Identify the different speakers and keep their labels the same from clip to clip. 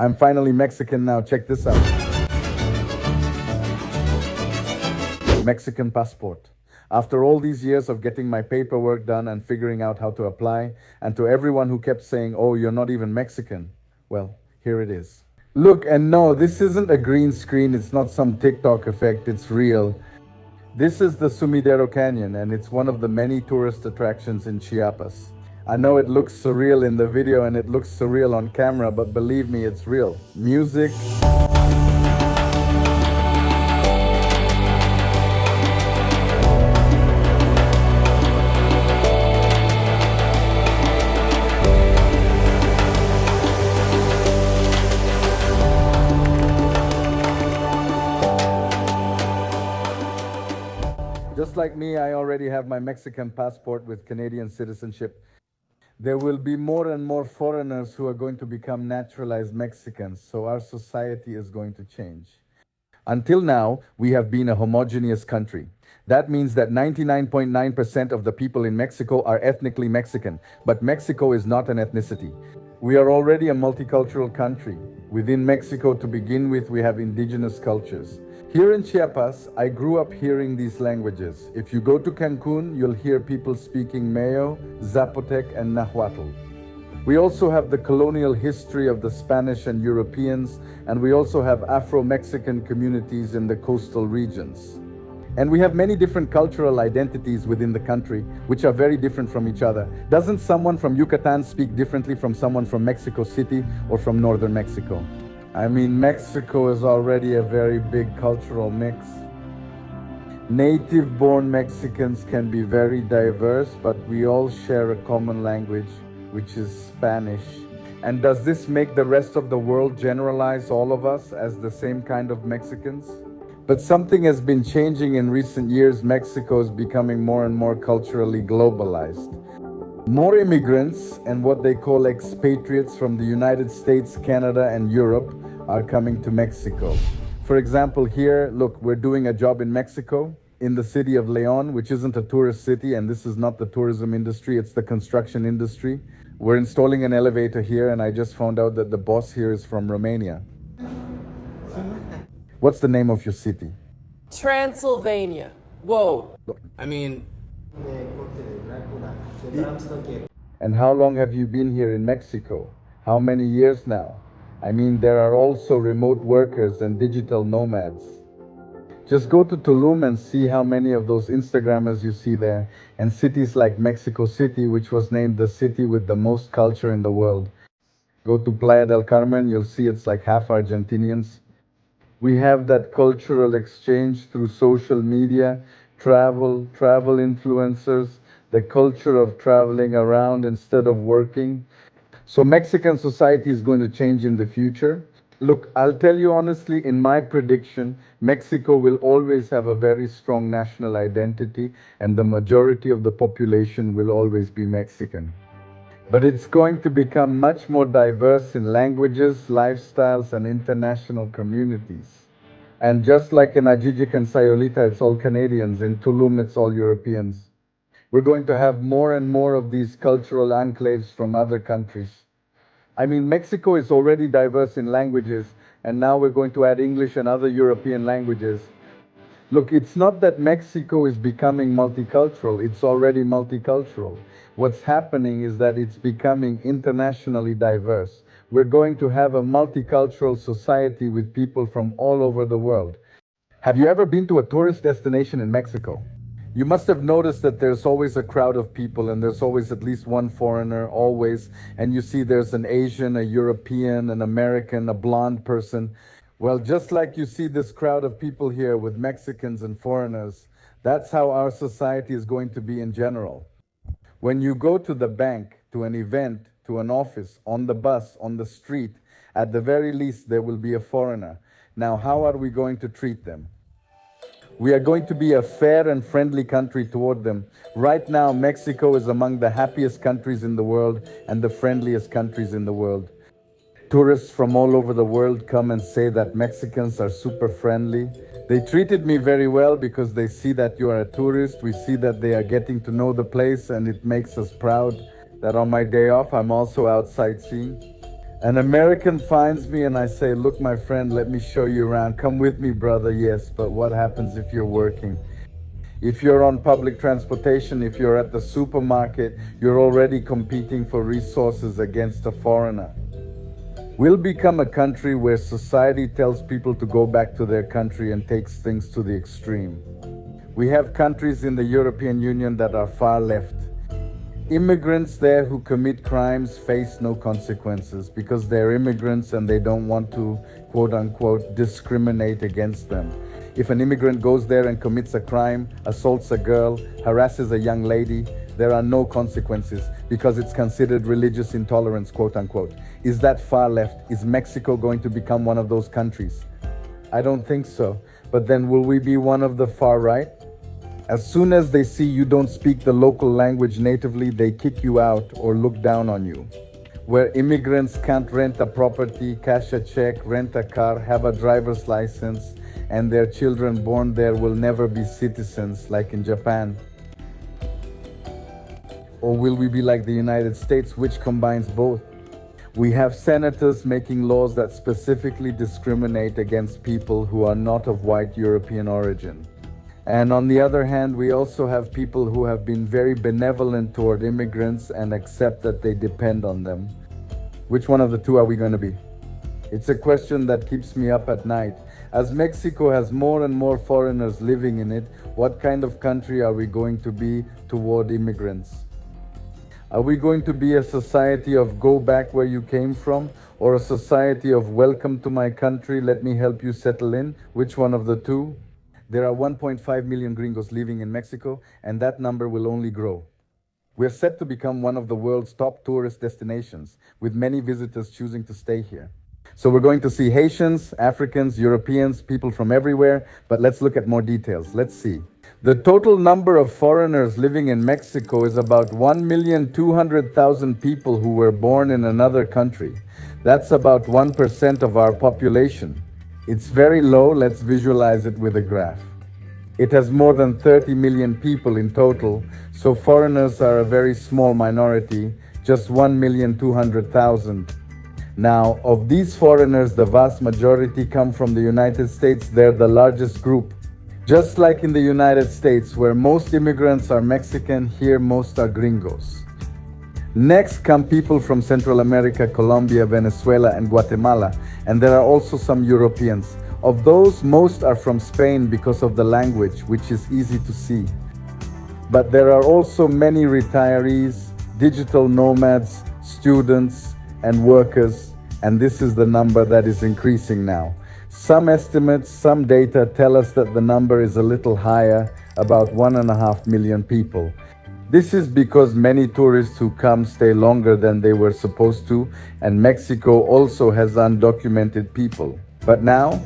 Speaker 1: I'm finally Mexican now. Check this out. Mexican passport. After all these years of getting my paperwork done and figuring out how to apply, and to everyone who kept saying, oh, you're not even Mexican, well, here it is. Look, and no, this isn't a green screen, it's not some TikTok effect, it's real. This is the Sumidero Canyon, and it's one of the many tourist attractions in Chiapas. I know it looks surreal in the video and it looks surreal on camera, but believe me, it's real. Music, just like me, I already have my Mexican passport with Canadian citizenship. There will be more and more foreigners who are going to become naturalized Mexicans, so our society is going to change. Until now, we have been a homogeneous country. That means that 99.9% of the people in Mexico are ethnically Mexican, but Mexico is not an ethnicity. We are already a multicultural country. Within Mexico, to begin with, we have indigenous cultures. Here in Chiapas, I grew up hearing these languages. If you go to Cancun, you'll hear people speaking Mayo, Zapotec, and Nahuatl. We also have the colonial history of the Spanish and Europeans, and we also have Afro-Mexican communities in the coastal regions. And we have many different cultural identities within the country, which are very different from each other. Doesn't someone from Yucatan speak differently from someone from Mexico City or from northern Mexico? I mean, Mexico is already a very big cultural mix. Native-born Mexicans can be very diverse, but we all share a common language, which is Spanish. And does this make the rest of the world generalize all of us as the same kind of Mexicans? But something has been changing in recent years. Mexico is becoming more and more culturally globalized. More immigrants and what they call expatriates from the United States, Canada, and Europe are coming to Mexico. For example, here, look, we're doing a job in Mexico, in the city of León, which isn't a tourist city, and this is not the tourism industry, it's the construction industry. We're installing an elevator here, and I just found out that the boss here is from Romania. What's the name of your city?
Speaker 2: Transylvania. Whoa.
Speaker 3: I mean,
Speaker 1: And how long have you been here in Mexico? How many years now? I mean, there are also remote workers and digital nomads. Just go to Tulum and see how many of those Instagrammers you see there, and cities like Mexico City, which was named the city with the most culture in the world. Go to Playa del Carmen, you'll see it's like half Argentinians. We have that cultural exchange through social media, travel influencers, the culture of traveling around instead of working. So Mexican society is going to change in the future. Look, I'll tell you honestly, in my prediction, Mexico will always have a very strong national identity, and the majority of the population will always be Mexican. But it's going to become much more diverse in languages, lifestyles, and international communities. And just like in Ajijic and Sayulita, it's all Canadians. In Tulum, it's all Europeans. We're going to have more and more of these cultural enclaves from other countries. I mean, Mexico is already diverse in languages, and now we're going to add English and other European languages. Look, it's not that Mexico is becoming multicultural, it's already multicultural. What's happening is that it's becoming internationally diverse. We're going to have a multicultural society with people from all over the world. Have you ever been to a tourist destination in Mexico? You must have noticed that there's always a crowd of people, and there's always at least one foreigner, always. And you see there's an Asian, a European, an American, a blonde person. Well, just like you see this crowd of people here with Mexicans and foreigners, that's how our society is going to be in general. When you go to the bank, to an event, to an office, on the bus, on the street, at the very least there will be a foreigner. Now, how are we going to treat them? We are going to be a fair and friendly country toward them. Right now, Mexico is among the happiest countries in the world and the friendliest countries in the world. Tourists from all over the world come and say that Mexicans are super friendly. They treated me very well because they see that you are a tourist. We see that they are getting to know the place, and it makes us proud that on my day off, I'm also out sightseeing. An American finds me and I say, look, my friend, let me show you around. Come with me, brother. Yes, but what happens if you're working? If you're on public transportation, if you're at the supermarket, you're already competing for resources against a foreigner. We'll become a country where society tells people to go back to their country and takes things to the extreme. We have countries in the European Union that are far left. Immigrants there who commit crimes face no consequences because they're immigrants and they don't want to, quote unquote, discriminate against them. If an immigrant goes there and commits a crime, assaults a girl, harasses a young lady, there are no consequences because it's considered religious intolerance, quote unquote. Is that far left? Is Mexico going to become one of those countries? I don't think so. But then will we be one of the far right? As soon as they see you don't speak the local language natively, they kick you out or look down on you. Where immigrants can't rent a property, cash a check, rent a car, have a driver's license, and their children born there will never be citizens like in Japan. Or will we be like the United States, which combines both? We have senators making laws that specifically discriminate against people who are not of white European origin. And on the other hand, we also have people who have been very benevolent toward immigrants and accept that they depend on them. Which one of the two are we going to be? It's a question that keeps me up at night. As Mexico has more and more foreigners living in it, what kind of country are we going to be toward immigrants? Are we going to be a society of go back where you came from, or a society of welcome to my country, let me help you settle in? Which one of the two? There are 1.5 million gringos living in Mexico, and that number will only grow. We're set to become one of the world's top tourist destinations, with many visitors choosing to stay here. So we're going to see Haitians, Africans, Europeans, people from everywhere, but let's look at more details. Let's see. The total number of foreigners living in Mexico is about 1,200,000 people who were born in another country. That's about 1% of our population. It's very low. Let's visualize it with a graph. It has more than 30 million people in total, so foreigners are a very small minority, just 1,200,000. Now, of these foreigners, the vast majority come from the United States. They're the largest group. Just like in the United States, where most immigrants are Mexican, here most are gringos. Next come people from Central America, Colombia, Venezuela, and Guatemala, and there are also some Europeans. Of those, most are from Spain because of the language, which is easy to see. But there are also many retirees, digital nomads, students, and workers, and this is the number that is increasing now. Some estimates, some data tell us that the number is a little higher, about 1.5 million people. This is because many tourists who come stay longer than they were supposed to, and Mexico also has undocumented people. But now,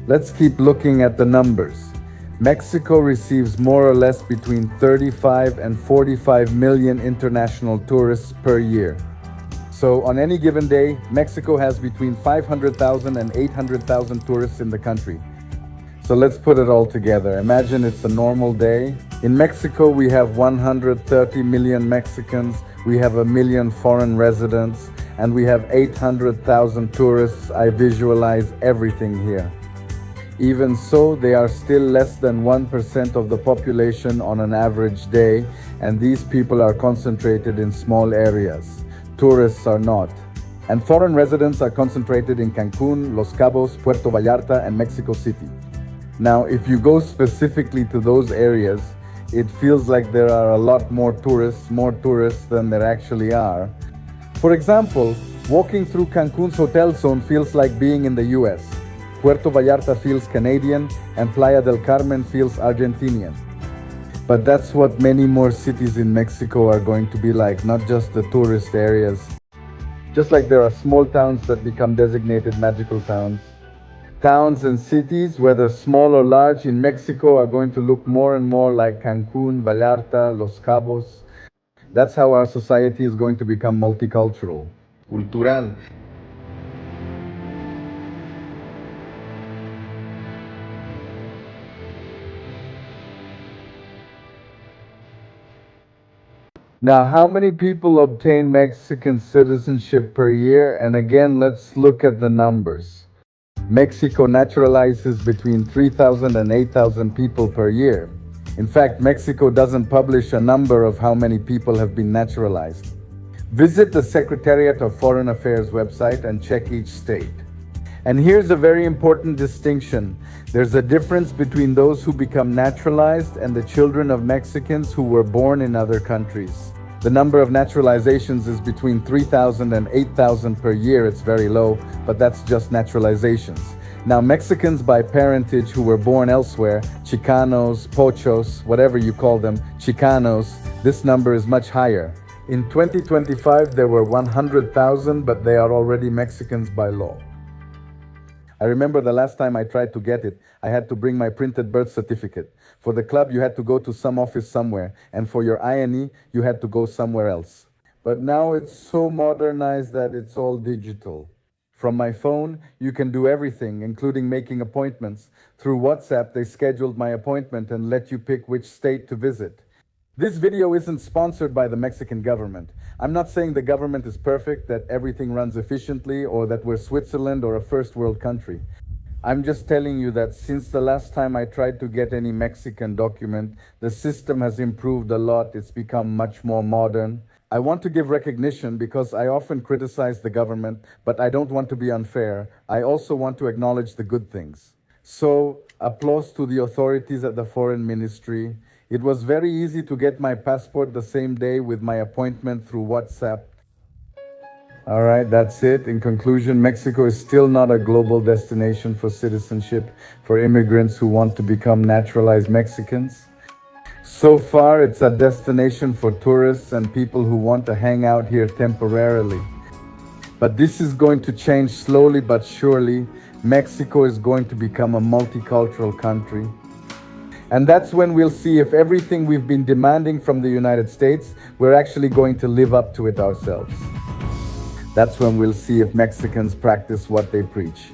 Speaker 1: let's keep looking at the numbers. Mexico receives more or less between 35 and 45 million international tourists per year. So on any given day, Mexico has between 500,000 and 800,000 tourists in the country. So let's put it all together. Imagine it's a normal day. In Mexico, we have 130 million Mexicans, we have 1 million foreign residents, and we have 800,000 tourists. I visualize everything here. Even so, they are still less than 1% of the population on an average day, and these people are concentrated in small areas. Tourists are not. And foreign residents are concentrated in Cancun, Los Cabos, Puerto Vallarta, and Mexico City. Now, if you go specifically to those areas, it feels like there are a lot more tourists than there actually are. For example, walking through Cancun's hotel zone feels like being in the US. Puerto Vallarta feels Canadian, and Playa del Carmen feels Argentinian. But that's what many more cities in Mexico are going to be like, not just the tourist areas. Just like there are small towns that become designated magical towns. Towns and cities, whether small or large, in Mexico are going to look more and more like Cancun, Vallarta, Los Cabos. That's how our society is going to become multicultural. Cultural. Now, how many people obtain Mexican citizenship per year? And again, let's look at the numbers. Mexico naturalizes between 3,000 and 8,000 people per year. In fact, Mexico doesn't publish a number of how many people have been naturalized. Visit the Secretariat of Foreign Affairs website and check each state. And here's a very important distinction. There's a difference between those who become naturalized and the children of Mexicans who were born in other countries. The number of naturalizations is between 3,000 and 8,000 per year. It's very low, but that's just naturalizations. Now, Mexicans by parentage who were born elsewhere, Chicanos, Pochos, whatever you call them, Chicanos, this number is much higher. In 2025, there were 100,000, but they are already Mexicans by law. I remember the last time I tried to get it, I had to bring my printed birth certificate. For the club, you had to go to some office somewhere, and for your INE, you had to go somewhere else. But now it's so modernized that it's all digital. From my phone, you can do everything, including making appointments. Through WhatsApp, they scheduled my appointment and let you pick which state to visit. This video isn't sponsored by the Mexican government. I'm not saying the government is perfect, that everything runs efficiently, or that we're Switzerland or a first world country. I'm just telling you that since the last time I tried to get any Mexican document, the system has improved a lot. It's become much more modern. I want to give recognition because I often criticize the government, but I don't want to be unfair. I also want to acknowledge the good things. So, applause to the authorities at the Foreign Ministry. It was very easy to get my passport the same day with my appointment through WhatsApp. All right, that's it. In conclusion, Mexico is still not a global destination for citizenship for immigrants who want to become naturalized Mexicans. So far, it's a destination for tourists and people who want to hang out here temporarily. But this is going to change slowly but surely. Mexico is going to become a multicultural country. And that's when we'll see if everything we've been demanding from the United States, we're actually going to live up to it ourselves. That's when we'll see if Mexicans practice what they preach.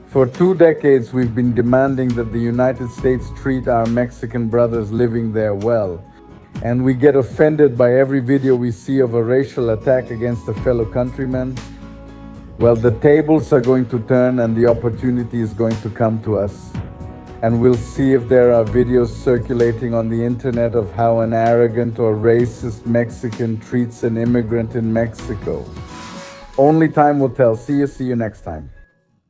Speaker 1: For 2 decades, we've been demanding that the United States treat our Mexican brothers living there well. And we get offended by every video we see of a racial attack against a fellow countryman. Well, the tables are going to turn and the opportunity is going to come to us. And we'll see if there are videos circulating on the internet of how an arrogant or racist Mexican treats an immigrant in Mexico. Only time will tell. See you next time.